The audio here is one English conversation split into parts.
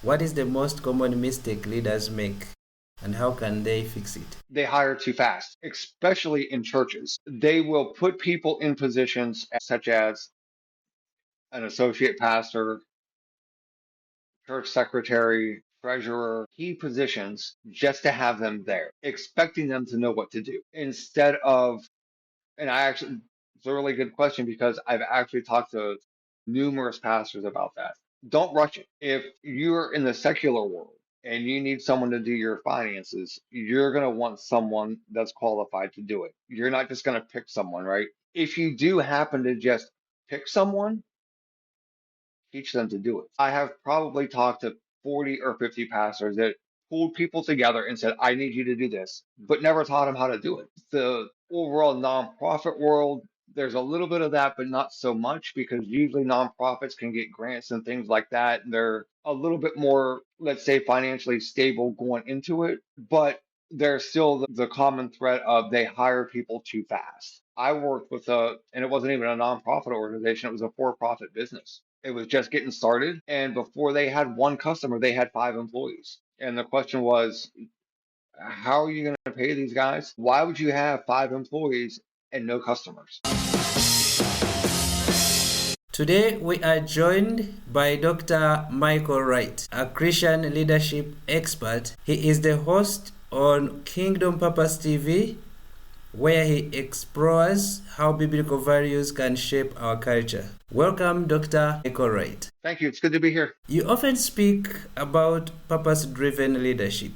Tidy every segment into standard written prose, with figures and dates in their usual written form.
What is the most common mistake leaders make, and how can they fix it? They hire too fast, especially in churches. They will put people in positions such as an associate pastor, church secretary, treasurer, key positions just to have them there, expecting them to know what to do instead of, and I actually, it's a really good question because I've actually talked to numerous pastors about that. Don't rush it. If you're in the secular world and you need someone to do your finances, you're going to want someone that's qualified to do it. You're not just going to pick someone, right? If you do happen to just pick someone, teach them to do it. I have probably talked to 40 or 50 pastors that pulled people together and said, I need you to do this, but never taught them how to do it. The overall nonprofit world, there's a little bit of that, but not so much because usually nonprofits can get grants and things like that. And they're a little bit more, let's say, financially stable going into it, but there's still the common threat of they hire people too fast. I worked with and it wasn't even a nonprofit organization, it was a for profit business. It was just getting started. And before they had one customer, they had 5 employees. And the question was, how are you going to pay these guys? Why would you have 5 employees and no customers? Today, we are joined by Dr. Michael Wright, a Christian leadership expert. He is the host on Kingdom Purpose TV, where he explores how biblical values can shape our culture. Welcome, Dr. Michael Wright. Thank you. It's good to be here. You often speak about purpose driven leadership.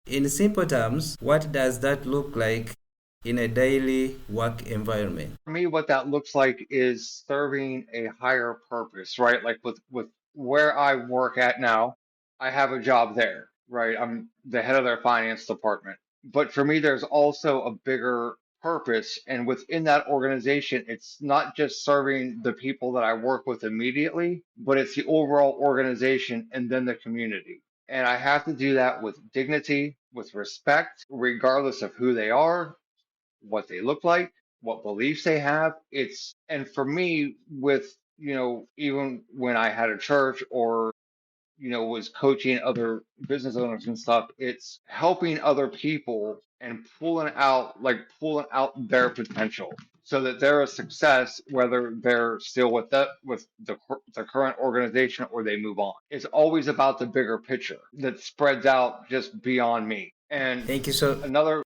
In simple terms, what does that look like in a daily work environment? For me, what that looks like is serving a higher purpose, right? Like with where I work at now, I have a job there, right? I'm the head of their finance department. But for me, there's also a bigger purpose. And within that organization, it's not just serving the people that I work with immediately, but it's the overall organization and then the community. And I have to do that with dignity, with respect, regardless of who they are, what they look like, what beliefs they have. And for me, even when I had a church or, was coaching other business owners and stuff, it's helping other people and pulling out their potential so that they're a success, whether they're still with the current organization or they move on. It's always about the bigger picture that spreads out just beyond me. And Thank you so another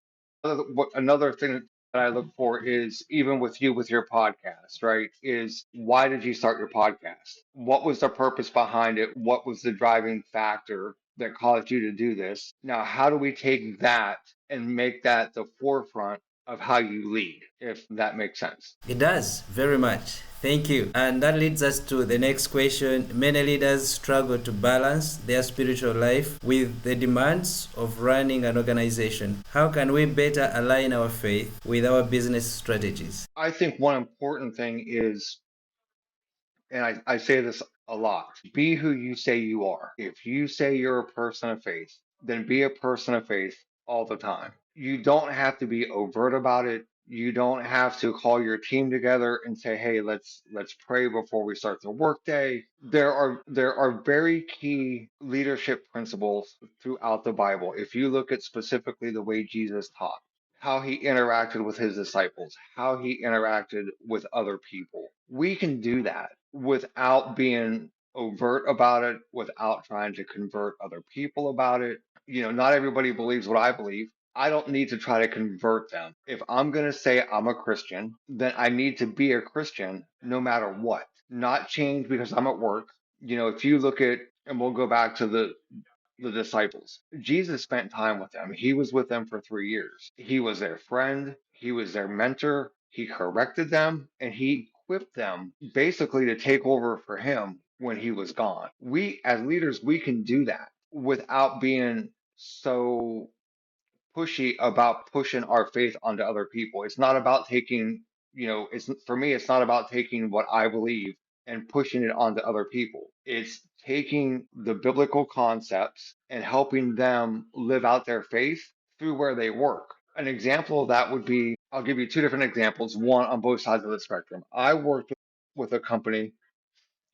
thing that I look for is even with you with your podcast, right? Is why did you start your podcast? What was the purpose behind it? What was the driving factor that caused you to do this? Now, how do we take that and make that the forefront of how you lead, if that makes sense? It does, very much. Thank you. And that leads us to the next question. Many leaders struggle to balance their spiritual life with the demands of running an organization. How can we better align our faith with our business strategies? I think one important thing is, and I say this a lot, be who you say you are. If you say you're a person of faith, then be a person of faith all the time. You don't have to be overt about it. You don't have to call your team together and say, "Hey, let's pray before we start the workday." There are very key leadership principles throughout the Bible. If you look at specifically the way Jesus taught, how he interacted with his disciples, how he interacted with other people. We can do that without being overt about it, without trying to convert other people about it. Not everybody believes what I believe. I don't need to try to convert them. If I'm going to say I'm a Christian, then I need to be a Christian no matter what, not change because I'm at work. If you look at, and we'll go back to the disciples. Jesus spent time with them. He was with them for 3 years. He was their friend, he was their mentor, he corrected them, and he equipped them basically to take over for him when he was gone. We, as leaders, we can do that without being so pushy about pushing our faith onto other people. It's not about taking, it's for me, it's not about taking what I believe and pushing it onto other people. It's taking the biblical concepts and helping them live out their faith through where they work. An example of that would be, I'll give you two different examples, one on both sides of the spectrum. I worked with a company,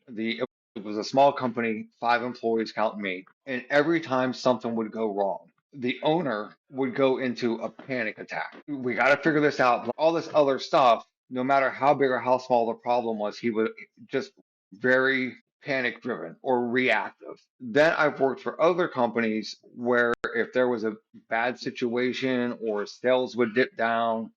the It was a small company, 5 employees, counting me. And every time something would go wrong, the owner would go into a panic attack. We got to figure this out. All this other stuff, no matter how big or how small the problem was, he was just very panic driven or reactive. Then I've worked for other companies where if there was a bad situation or sales would dip down,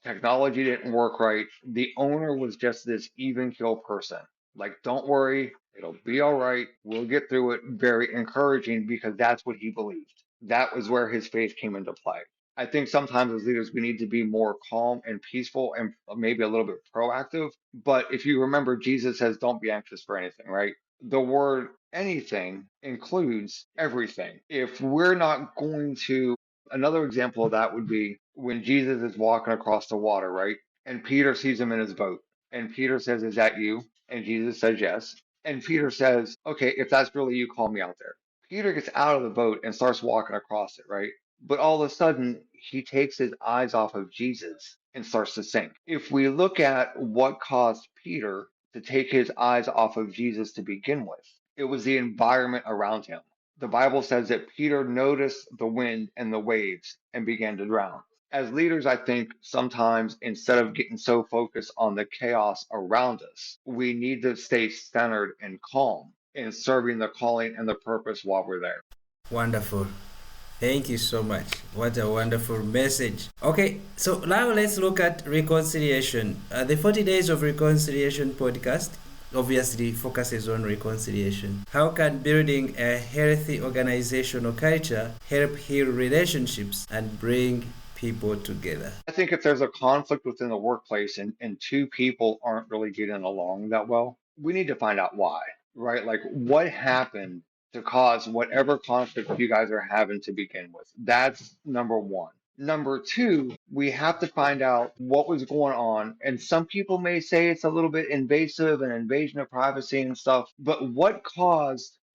technology didn't work right. The owner was just this even keel person. Like, don't worry, it'll be all right. We'll get through it. Very encouraging because that's what he believed. That was where his faith came into play. I think sometimes as leaders, we need to be more calm and peaceful and maybe a little bit proactive. But if you remember, Jesus says, don't be anxious for anything, right? The word anything includes everything. If we're not going to Another example of that would be when Jesus is walking across the water, right? And Peter sees him in his boat. And Peter says, is that you? And Jesus says, yes. And Peter says, okay, if that's really you, call me out there. Peter gets out of the boat and starts walking across it, right? But all of a sudden, he takes his eyes off of Jesus and starts to sink. If we look at what caused Peter to take his eyes off of Jesus to begin with, it was the environment around him. The Bible says that Peter noticed the wind and the waves and began to drown. As leaders, I think sometimes instead of getting so focused on the chaos around us, we need to stay centered and calm in serving the calling and the purpose while we're there. Wonderful. Thank you so much. What a wonderful message. Okay, so now let's look at reconciliation. The 40 Days of Reconciliation podcast obviously focuses on reconciliation. How can building a healthy organizational culture help heal relationships and bring people together? I think if there's a conflict within the workplace and two people aren't really getting along that well, we need to find out why, right? Like what happened to cause whatever conflict you guys are having to begin with. That's number one. Number two, we have to find out what was going on. And some people may say it's a little bit invasive and invasion of privacy and stuff, but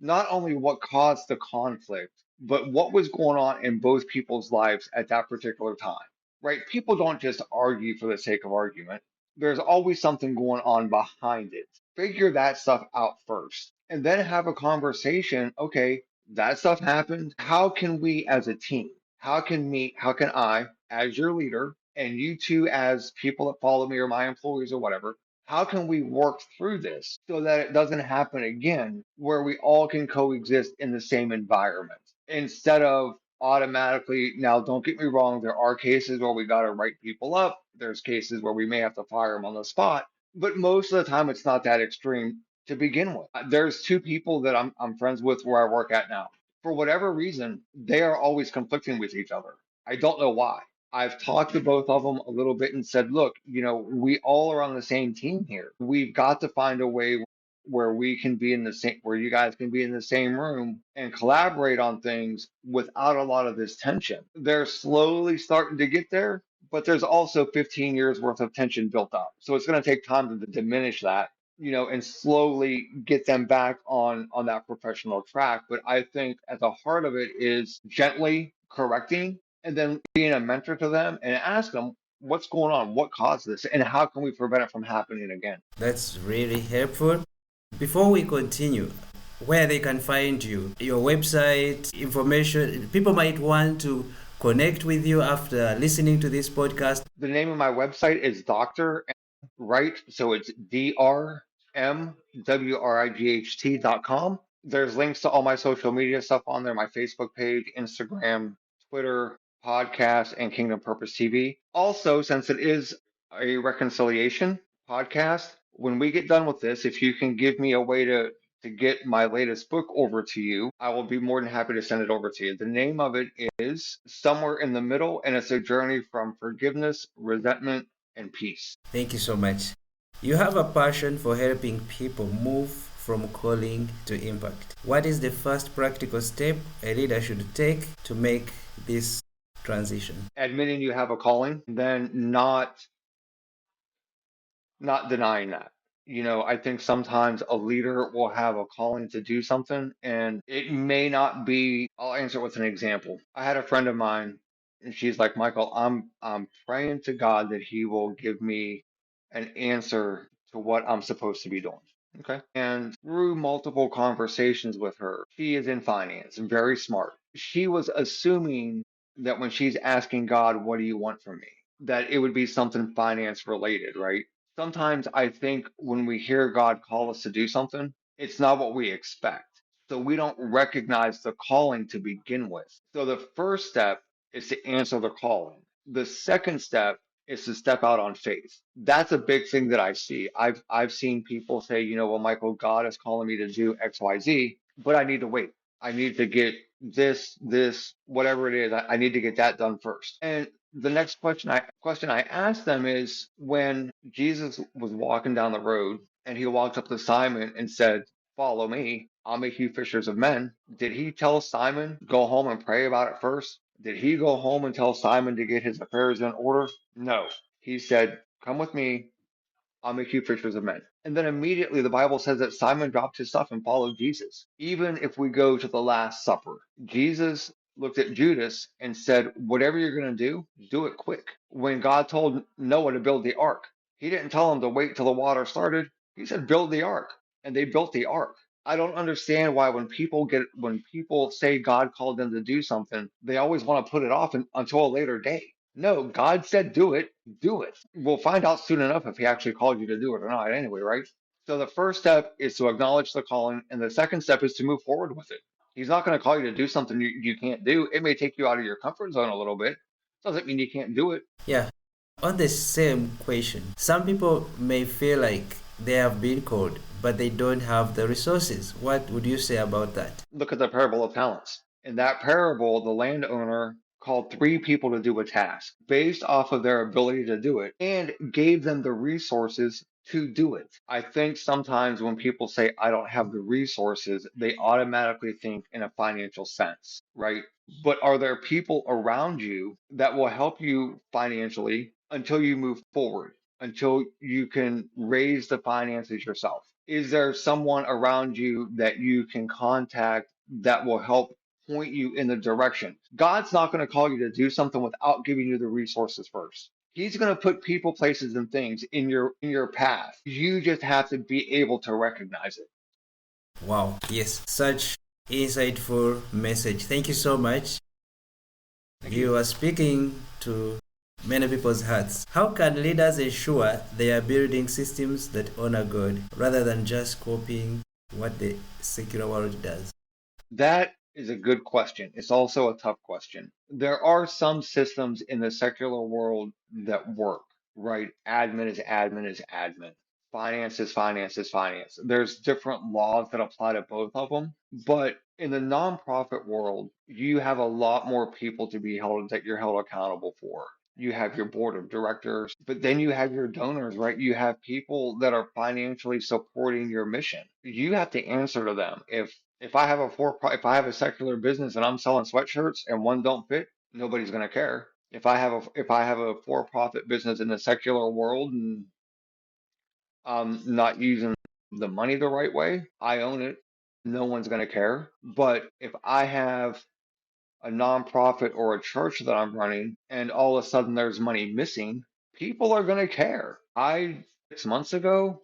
not only what caused the conflict, but what was going on in both people's lives at that particular time, right? People don't just argue for the sake of argument. There's always something going on behind it. Figure that stuff out first and then have a conversation. Okay, that stuff happened. How can we as a team, how can I, as your leader, and you two as people that follow me or my employees or whatever, how can we work through this so that it doesn't happen again where we all can coexist in the same environment instead of automatically? Now, don't get me wrong, there are cases where we got to write people up, there's cases where we may have to fire them on the spot, but most of the time it's not that extreme to begin with. There's two people that I'm friends with where I work at now. For whatever reason, they are always conflicting with each other. I don't know why. I've talked to both of them a little bit and said, look, we all are on the same team here. We've got to find a way where we can be in the same, where you guys can be in the same room and collaborate on things without a lot of this tension. They're slowly starting to get there, but there's also 15 years worth of tension built up. So it's going to take time to diminish that, and slowly get them back on that professional track. But I think at the heart of it is gently correcting and then being a mentor to them and ask them what's going on, what caused this, and how can we prevent it from happening again. That's really helpful. Before we continue, where they can find you, your website, information, people might want to connect with you after listening to this podcast. The name of my website is Dr. Wright, so it's DRMWRIGHT.com. There's links to all my social media stuff on there, my Facebook page, Instagram, Twitter, podcast, and Kingdom Purpose TV. Also, since it is a reconciliation podcast, when we get done with this, if you can give me a way to get my latest book over to you, I will be more than happy to send it over to you. The name of it is Somewhere in the Middle, and it's a journey from forgiveness, resentment, and peace. Thank you so much. You have a passion for helping people move from calling to impact. What is the first practical step a leader should take to make this transition? Admitting you have a calling, then not denying that. I think sometimes a leader will have a calling to do something and it may not be. I'll answer it with an example. I had a friend of mine and she's like, Michael, I'm praying to God that he will give me an answer to what I'm supposed to be doing. Okay. And through multiple conversations with her, she is in finance, very smart. She was assuming that when she's asking God, what do you want from me? That it would be something finance related, right? Sometimes I think when we hear God call us to do something, it's not what we expect. So we don't recognize the calling to begin with. So the first step is to answer the calling. The second step is to step out on faith. That's a big thing that I see. I've seen people say, well, Michael, God is calling me to do X, Y, Z, but I need to wait. I need to get this, whatever it is. I need to get that done first. And the next question I asked them is when Jesus was walking down the road and he walked up to Simon and said, "Follow me. I'll make you fishers of men." Did he tell Simon go home and pray about it first? Did he go home and tell Simon to get his affairs in order? No. He said, "Come with me. I'll make you fishers of men." And then immediately the Bible says that Simon dropped his stuff and followed Jesus. Even if we go to the Last Supper, Jesus looked at Judas and said, "Whatever you're going to do it quick." When God told Noah to build the ark, he didn't tell him to wait till the water started. He said, "Build the ark." And they built the ark. I don't understand why when people say God called them to do something, they always want to put it off until a later day. No, God said do it, do it. We'll find out soon enough if he actually called you to do it or not anyway, right? So the first step is to acknowledge the calling, and the second step is to move forward with it. He's not going to call you to do something you can't do. It may take you out of your comfort zone a little bit. Doesn't mean you can't do it. Yeah. On the same question, some people may feel like they have been called, but they don't have the resources. What would you say about that? Look at the parable of talents. In that parable, the landowner called three people to do a task based off of their ability to do it and gave them the resources to do it. I think sometimes when people say, I don't have the resources, they automatically think in a financial sense, right? But are there people around you that will help you financially until you move forward, until you can raise the finances yourself? Is there someone around you that you can contact that will help point you in the direction? God's not going to call you to do something without giving you the resources first. He's going to put people, places, and things in your path. You just have to be able to recognize it. Wow, yes, such insightful message. Thank you so much. Thank you. You are speaking to many people's hearts. How can leaders ensure they are building systems that honor God rather than just copying what the secular world does? That is a good question. It's also a tough question. There are some systems in the secular world that work, right? Admin is admin is admin. Finance is finance is finance. There's different laws that apply to both of them. But in the nonprofit world, you have a lot more people to be held that you're held accountable for. You have your board of directors, but then you have your donors, right? You have people that are financially supporting your mission. You have to answer to them. If I have a secular business and I'm selling sweatshirts and one don't fit, nobody's going to care. If I have a for-profit business in the secular world and I'm not using the money the right way, I own it. No one's going to care. But if I have a nonprofit or a church that I'm running and all of a sudden there's money missing, people are going to care. 6 months ago,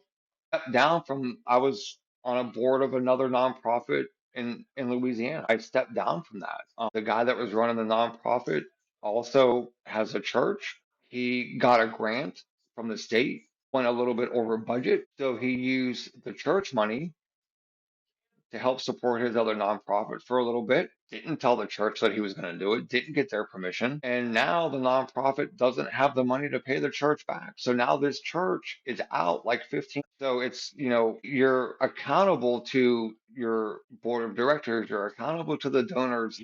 stepped down from, I was on a board of another nonprofit in Louisiana. I stepped down from that. The guy that was running the nonprofit also has a church. He got a grant from the state, went a little bit over budget. So he used the church money to help support his other nonprofit for a little bit. Didn't tell the church that he was going to do it, didn't get their permission. And now the nonprofit doesn't have the money to pay the church back. So now this church is out like 15. So you're accountable to your board of directors, you're accountable to the donors,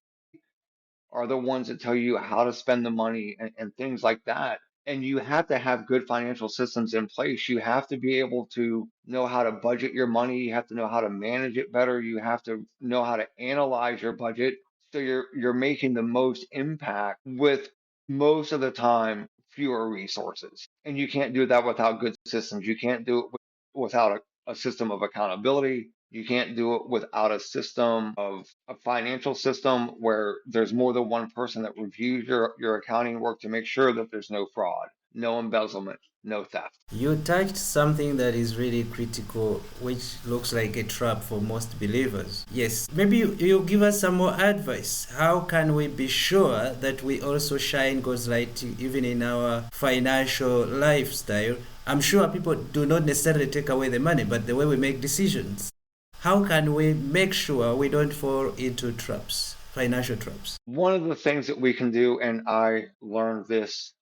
are the ones that tell you how to spend the money and things like that. And you have to have good financial systems in place. You have to be able to know how to budget your money. You have to know how to manage it better. You have to know how to analyze your budget so you're making the most impact with most of the time fewer resources. And you can't do that without good systems. You can't do it without a system of accountability. You can't do it without a system of a financial system where there's more than one person that reviews your accounting work to make sure that there's no fraud. no embezzlement, no theft. You touched something that is really critical, which looks like a trap for most believers. Yes, maybe you give us some more advice. How can we be sure that we also shine God's light even in our financial lifestyle? I'm sure people do not necessarily take away the money, but the way we make decisions. How can we make sure we don't fall into traps, financial traps? One of the things that we can do, and I learned this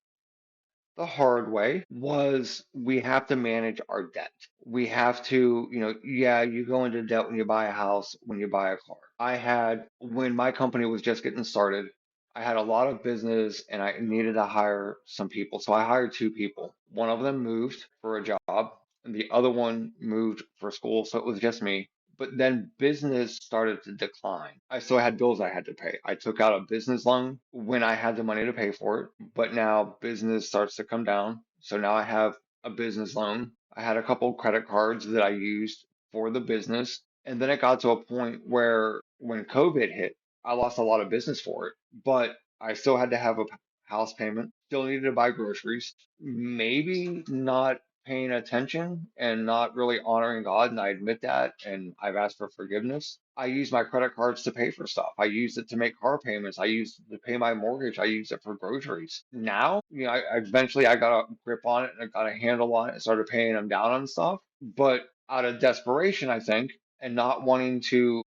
the hard way, was we have to manage our debt. We have to, yeah, you go into debt when you buy a house, when you buy a car. When my company was just getting started, I had a lot of business and I needed to hire some people. So I hired two people. One of them moved for a job and the other one moved for school. So it was just me. But then business started to decline. I still had bills I had to pay. I took out a business loan when I had the money to pay for it, but now business starts to come down. So now I have a business loan. I had a couple credit cards that I used for the business. And then it got to a point where when COVID hit, I lost a lot of business for it, but I still had to have a house payment, still needed to buy groceries, maybe not paying attention and not really honoring God, and I admit that, and I've asked for forgiveness. I use my credit cards to pay for stuff. I use it to make car payments. I use it to pay my mortgage. I use it for groceries. Now, I got a grip on it and I got a handle on it and started paying them down on stuff. But out of desperation, I think, and not wanting to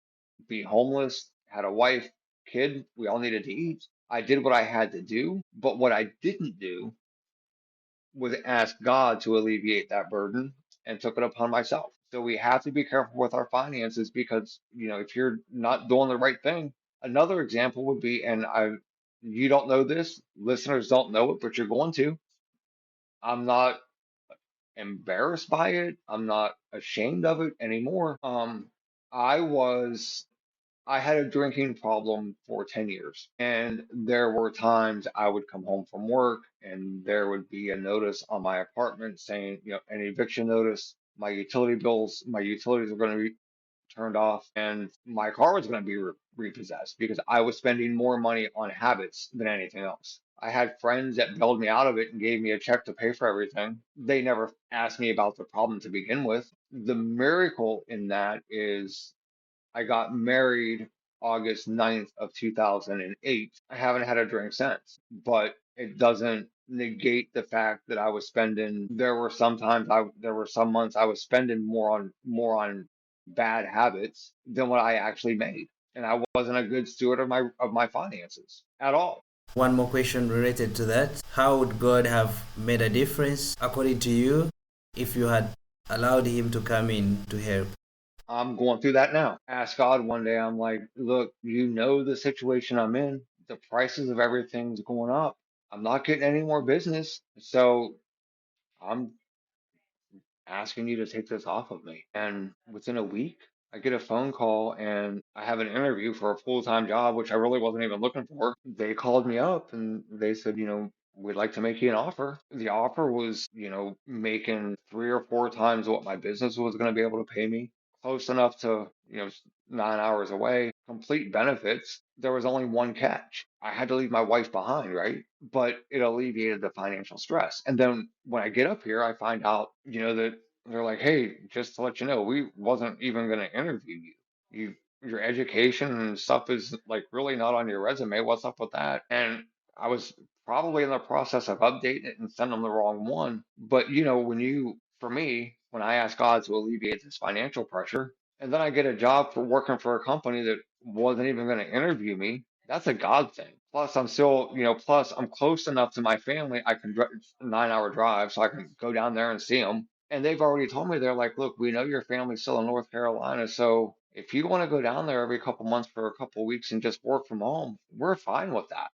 be homeless, had a wife, kid, we all needed to eat. I did what I had to do, but what I didn't do was ask God to alleviate that burden and took it upon myself. So we have to be careful with our finances because, if you're not doing the right thing, another example would be, you don't know this, listeners don't know it, but you're going to. I'm not embarrassed by it. I'm not ashamed of it anymore. I was I had a drinking problem for 10 years, and there were times I would come home from work and there would be a notice on my apartment saying, an eviction notice, my utilities are going to be turned off, and my car was going to be repossessed because I was spending more money on habits than anything else. I had friends that bailed me out of it and gave me a check to pay for everything. They never asked me about the problem to begin with. The miracle in that is I got married August 9th of 2008. I haven't had a drink since, but it doesn't negate the fact that I was spending there were some months I was spending more on bad habits than what I actually made. And I wasn't a good steward of my finances at all. One more question related to that. How would God have made a difference, according to you, if you had allowed Him to come in to help? I'm going through that now. Ask God one day, I'm like, look, the situation I'm in. The prices of everything's going up. I'm not getting any more business. So I'm asking you to take this off of me. And within a week, I get a phone call and I have an interview for a full-time job, which I really wasn't even looking for. They called me up and they said, we'd like to make you an offer. The offer was, making 3 or 4 times what my business was going to be able to pay me, close enough to, 9 hours away, complete benefits. There was only one catch. I had to leave my wife behind, right? But it alleviated the financial stress. And then when I get up here, I find out, that they're like, hey, just to let you know, we wasn't even going to interview you. Your education and stuff is like really not on your resume. What's up with that? And I was probably in the process of updating it and sending them the wrong one. But for me, when I ask God to alleviate this financial pressure, and then I get a job for working for a company that wasn't even going to interview me, that's a God thing. Plus, plus I'm close enough to my family. I can 9 hour drive, so I can go down there and see them. And they've already told me, they're like, look, we know your family's still in North Carolina, so if you want to go down there every couple months for a couple weeks and just work from home, we're fine with that.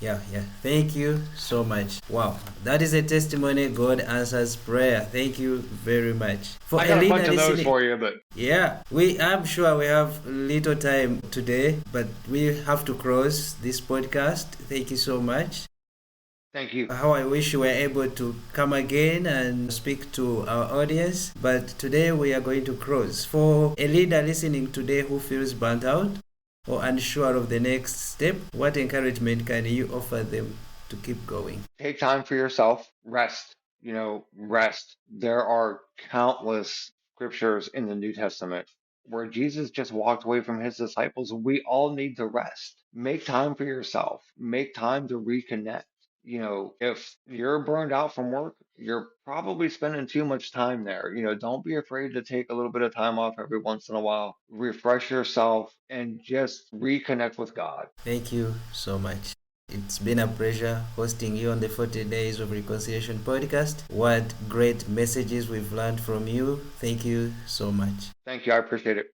Yeah, yeah. Thank you so much. Wow, that is a testimony. God answers prayer. Thank you very much. For I got a Elena bunch of those listening, for you, but yeah, I'm sure we have little time today, but we have to close this podcast. Thank you so much. thank you. How I wish you were able to come again and speak to our audience, but today we are going to close. For a leader listening today who feels burnt out or unsure of the next step, what encouragement can you offer them to keep going. Take time for yourself, rest, rest. There are countless scriptures in the New Testament where Jesus just walked away from his disciples. We all need to rest. Make time for yourself, make time to reconnect. If you're burned out from work, you're probably spending too much time there. Don't be afraid to take a little bit of time off every once in a while, refresh yourself, and just reconnect with God. Thank you so much. It's been a pleasure hosting you on the 40 Days of Reconciliation podcast. What great messages we've learned from you. Thank you so much. Thank you. I appreciate it.